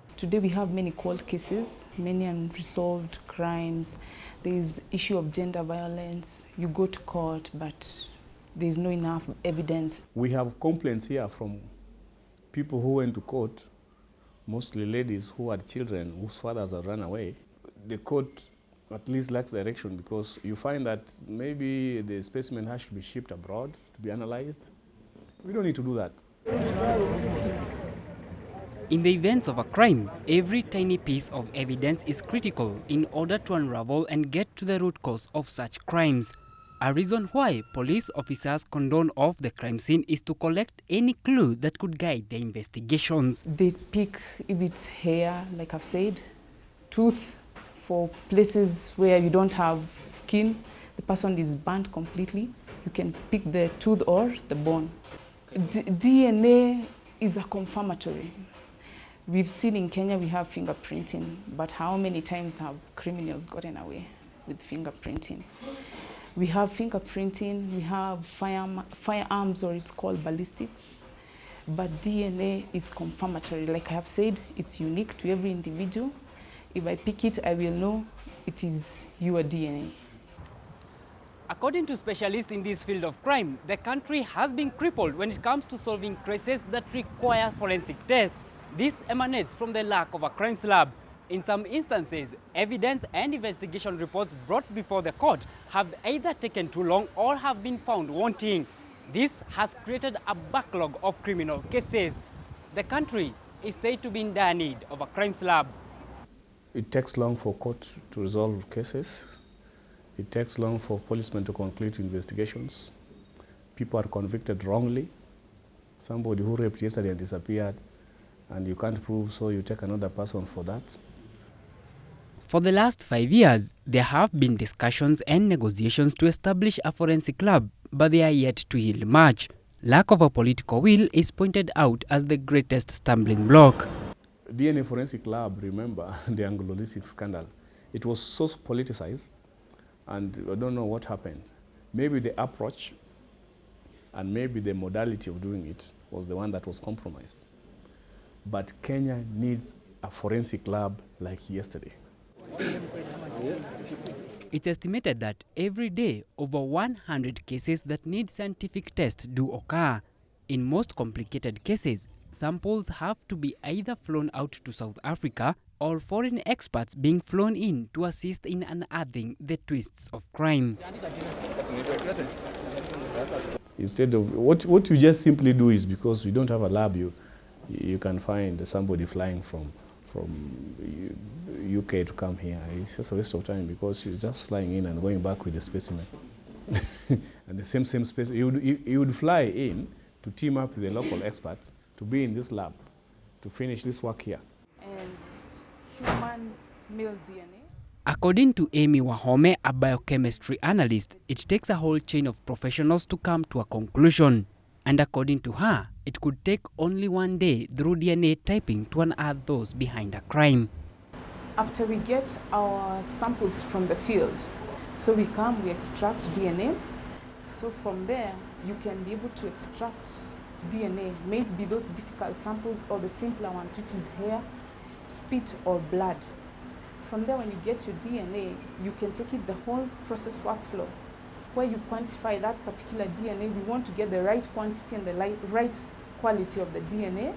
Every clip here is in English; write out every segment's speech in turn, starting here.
Today we have many cold cases, many unresolved crimes. There is the issue of gender violence. You go to court, but there is no enough evidence. We have complaints here from people who went to court, mostly ladies who had children whose fathers have run away. The court at least lacks direction because you find that maybe the specimen has to be shipped abroad to be analyzed. We don't need to do that. In the events of a crime, every tiny piece of evidence is critical in order to unravel and get to the root cause of such crimes. A reason why police officers condone off the crime scene is to collect any clue that could guide their investigations. They pick if it's hair, like I've said, tooth, for places where you don't have skin, the person is burnt completely. You can pick the tooth or the bone. DNA is a confirmatory. We've seen in Kenya we have fingerprinting, but how many times have criminals gotten away with fingerprinting? We have fingerprinting, we have firearms, or it's called ballistics, but DNA is confirmatory. Like I have said, it's unique to every individual. If I pick it, I will know it is your DNA. According to specialists in this field of crime, the country has been crippled when it comes to solving cases that require forensic tests. This emanates from the lack of a crimes lab. In some instances, evidence and investigation reports brought before the court have either taken too long or have been found wanting. This has created a backlog of criminal cases. The country is said to be in dire need of a crimes lab. It takes long for court to resolve cases. It takes long for policemen to conclude investigations. People are convicted wrongly. Somebody who raped yesterday and disappeared, and you can't prove, so you take another person for that. For the last 5 years, there have been discussions and negotiations to establish a forensic lab, but they are yet to yield much. Lack of a political will is pointed out as the greatest stumbling block. DNA forensic lab, remember the Anglo-Lysic scandal. It was so politicized, and I don't know what happened. Maybe the approach and maybe the modality of doing it was the one that was compromised. But Kenya needs a forensic lab like yesterday. It's estimated that every day over 100 cases that need scientific tests do occur. In most complicated cases, samples have to be either flown out to South Africa or foreign experts being flown in to assist in unearthing the twists of crime. Instead of what you just simply do is, because we don't have a lab, you can find somebody flying from UK to come here. It's just a waste of time because she's just flying in and going back with the specimen. And the same specimen. You would fly in to team up with the local experts to be in this lab to finish this work here. And human male DNA. According to Amy Wahome, a biochemistry analyst, it takes a whole chain of professionals to come to a conclusion. And according to her, it could take only one day through DNA typing to unearth those behind a crime. After we get our samples from the field, so we come, we extract DNA. So from there, you can be able to extract DNA, maybe those difficult samples or the simpler ones, which is hair, spit, or blood. From there, when you get your DNA, you can take it the whole process workflow, where you quantify that particular DNA. We want to get the right quantity and the right quality of the DNA.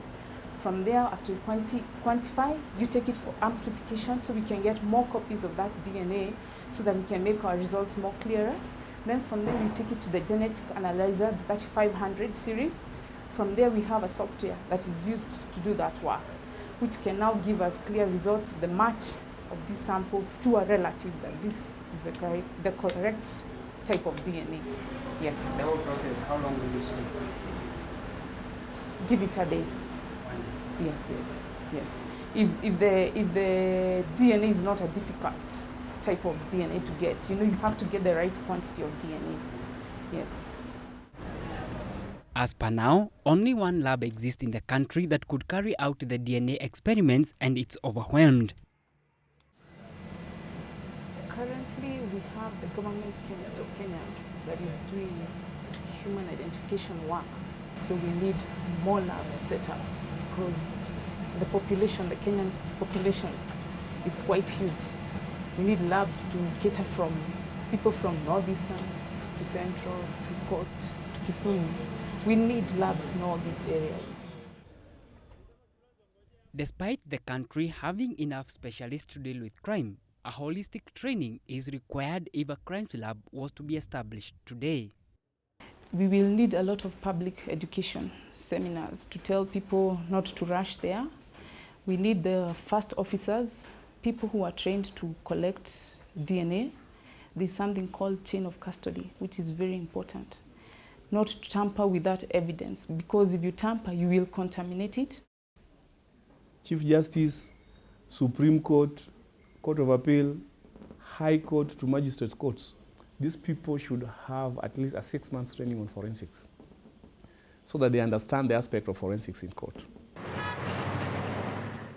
From there, after you quantify, you take it for amplification so we can get more copies of that DNA so that we can make our results more clearer. Then from there, we take it to the genetic analyzer, the 3500 series. From there, we have a software that is used to do that work, which can now give us clear results, the match of this sample to a relative, that this is the correct type of DNA. Yes. The whole process, how long will it take? Give it a day. Yes. If the DNA is not a difficult type of DNA to get, you have to get the right quantity of DNA. Yes. As per now, only one lab exists in the country that could carry out the DNA experiments, and it's overwhelmed. Currently, we have the government chemist of Kenya that is doing human identification work. So we need more labs set up because the population, the Kenyan population is quite huge. We need labs to cater from people from northeastern to central to coast, Kisumu. We need labs in all these areas. Despite the country having enough specialists to deal with crime, a holistic training is required if a crimes lab was to be established today. We will need a lot of public education seminars to tell people not to rush there. We need the first officers, people who are trained to collect DNA. There's something called chain of custody, which is very important. Not to tamper with that evidence, because if you tamper, you will contaminate it. Chief Justice, Supreme Court, Court of Appeal, High Court to Magistrates Courts. These people should have at least a 6 months training on forensics so that they understand the aspect of forensics in court.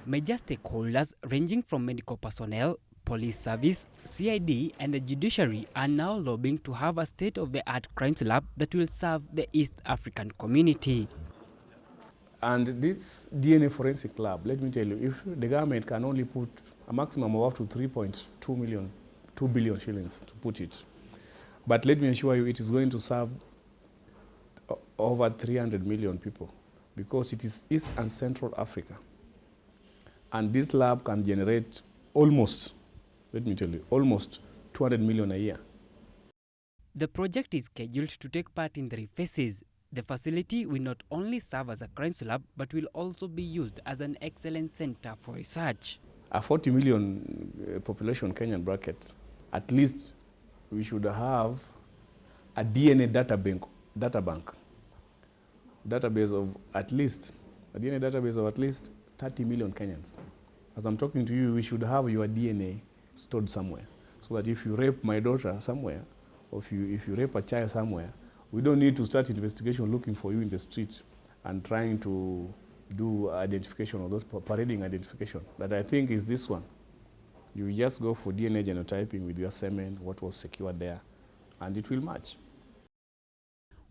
Major stakeholders ranging from medical personnel, police service, CID and the judiciary are now lobbying to have a state-of-the-art crimes lab that will serve the East African community. And this DNA forensic lab, let me tell you, if the government can only put a maximum of up to 2 billion shillings to put it, but let me assure you it is going to serve over 300 million people because it is East and Central Africa. And this lab can generate almost, let me tell you, almost 200 million a year. The project is scheduled to take part in 3 phases. The facility will not only serve as a crimes lab, but will also be used as an excellence center for research. A 40 million population Kenyan bracket, at least we should have a DNA database of at least, a DNA database of at least 30 million Kenyans. As I'm talking to you, we should have your DNA stored somewhere, so that if you rape my daughter somewhere, or if you rape a child somewhere, we don't need to start investigation looking for you in the street and trying to do identification of those, parading identification. That I think is this one. You just go for DNA genotyping with your semen, what was secured there, and it will match.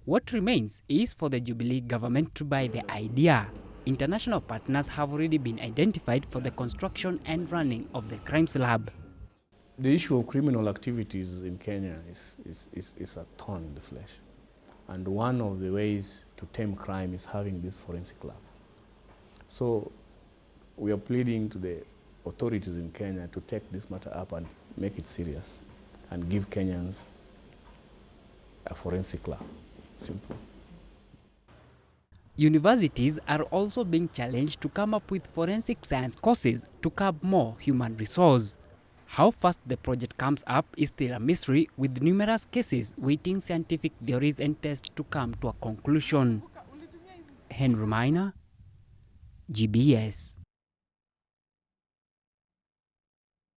What remains is for the Jubilee government to buy the idea. International partners have already been identified for the construction and running of the crimes lab. The issue of criminal activities in Kenya is a thorn in the flesh. And one of the ways to tame crime is having this forensic lab. So we are pleading to the authorities in Kenya to take this matter up and make it serious and give Kenyans a forensic lab. Simple. Universities are also being challenged to come up with forensic science courses to curb more human resource. How fast the project comes up is still a mystery, with numerous cases waiting scientific theories and tests to come to a conclusion. Henry Minor, GBS.